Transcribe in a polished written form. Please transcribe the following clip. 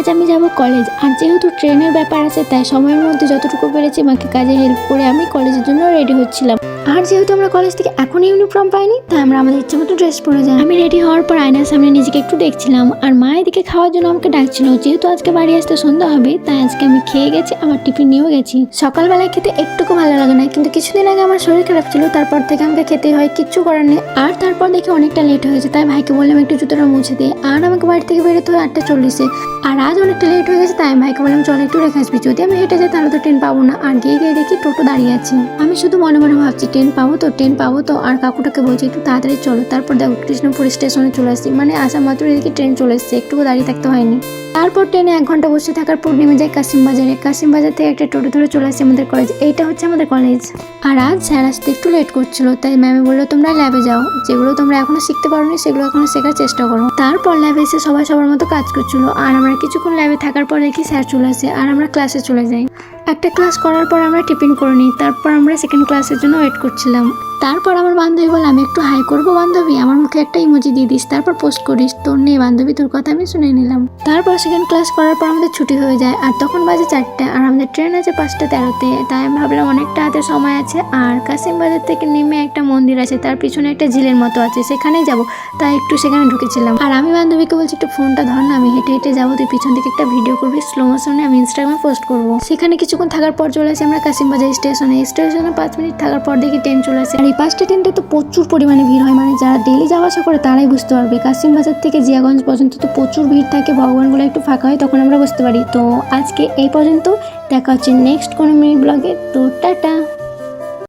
আজ আমি যাব কলেজ। আর যেহেতু ট্রেনের ব্যাপার আছে তাই সময়ের মধ্যে যতটুকু পেরেছি মাকে কাজে হেল্প করে আমি কলেজের জন্য রেডি হচ্ছিলাম। আর যেহেতু আমরা কলেজ থেকে এখন ইউনিফর্ম পাইনি তাই আমরা আমাদের ইচ্ছা মতো ড্রেস পরে যাই। আমি রেডি হওয়ার পর আয়নার সামনে নিজেকে একটু দেখছিলাম আর মা এদিকে খাওয়ার জন্য আমাকে ডাকছিল। যেহেতু আজকে বাড়ি আসতে সন্ধ্যা হবে তাই আজকে আমি খেয়ে গেছি, আমার টিফিন নিয়েও গেছি। সকালবেলায় খেতে একটুকু ভালো লাগে না, কিন্তু কিছুদিন আগে আমার শরীর খারাপ ছিল, তারপর থেকে আমাকে খেতে হয়, কিচ্ছু করার নেই। আর তারপর দেখি অনেকটা লেট হয়েছে তাই ভাইকে বললাম একটু জুতোটা মুছে দিয়ে। আর আমাকে বাড়ি থেকে বেরোতে হয় 8:40। আর আজ অনেকটা লেট হয়ে গেছে তাই আমি ভাইকে বললাম চল একটু রেখে আসবি, যদি আমি হেঁটে যাই তাহলে তো ট্রেন পাবো না। আর গিয়ে গিয়ে দেখি টোটো দাঁড়িয়ে আছে। আমি শুধু মনে মনে ভাবছি ট্রেন পাবো তো। আর কাকুটাকে বলছি একটু তাড়াতাড়ি চলো। তারপর দেখো কৃষ্ণপুর স্টেশনে চলে আসছি, মানে আসা মাত্র এদিকে ট্রেন চলে এসছে, একটুকু দাঁড়িয়ে থাকতে হয়নি। তারপর ট্রেনে 1 ঘন্টা বসে থাকার পর নেমে যাই কাশিমবাজারে। কাশিমবাজার থেকে একটা টোটো ধরে চলে আসি আমাদের কলেজ। এইটা হচ্ছে আমাদের কলেজ। আর আজ স্যার আসতে একটু লেট করছিল তাই ম্যামে বললো তোমরা ল্যাবে যাও, যেগুলো তোমরা এখনো শিখতে পারোনি সেগুলো এখনো শেখার চেষ্টা করো। তারপর ল্যাবে এসে সবাই সবার মতো কাজ করছিল। আর আমরা কিছুক্ষণ ল্যাবে থাকার পর দেখি স্যার চলে আসে আর আমরা ক্লাসে চলে যাই। একটা ক্লাস করার পর আমরা টিফিন করে নিই। তারপর আমরা সেকেন্ড ক্লাসের জন্য ওয়েট করছিলাম। তারপর আমার বান্ধবী বলে আমি একটু হাই করবো বান্ধবী, আমার মুখে একটা ইমোজি দিয়ে দিস, তারপর পোস্ট করিস। তোর নেই বান্ধবী, তোর কথা আমি শুনে নিলাম। তারপর সেকেন্ড ক্লাস করার পর আমাদের ছুটি হয়ে যায়। আর তখন বাজে 4টা আর আমাদের ট্রেন আছে 5:13-তে। তাই আমি ভাবলাম অনেকটা হাতে সময় আছে। আর কাশিমবাজার থেকে নেমে একটা মন্দির আছে, তার পিছনে একটা ঝিলের মতো আছে, সেখানেই যাব। তাই একটু সেখানে ঢুকেছিলাম। আর আমি বান্ধবীকে বলছি একটু ফোনটা ধর না, আমি হেঁটে হেঁটে যাবো, তুই পিছন থেকে একটা ভিডিও করবি স্লো মোশনে, আমি ইনস্টাগ্রামে পোস্ট করবো। সেখানে কিছুক্ষণ থাকার পর চলে আসি আমরা কাশিমবাজার স্টেশনে। 5 মিনিট থাকার পর দেখি ট্রেন চলে আসে। আর এই 5টা ট্রেনটা তো প্রচুর পরিমাণে ভিড় হয়, মানে যারা ডেলি যাওয়া আসা করে তারাই বুঝতে পারবে। কাশিমবাজার থেকে জিয়াগঞ্জ পর্যন্ত তো প্রচুর ভিড় থাকে, ভগবানগুলো একটু ফাঁকা হয় তখন আমরা বুঝতে পারি। তো আজকে এই পর্যন্ত, দেখা হচ্ছে নেক্সট কোনো মিনি ব্লগে। তো টাটা।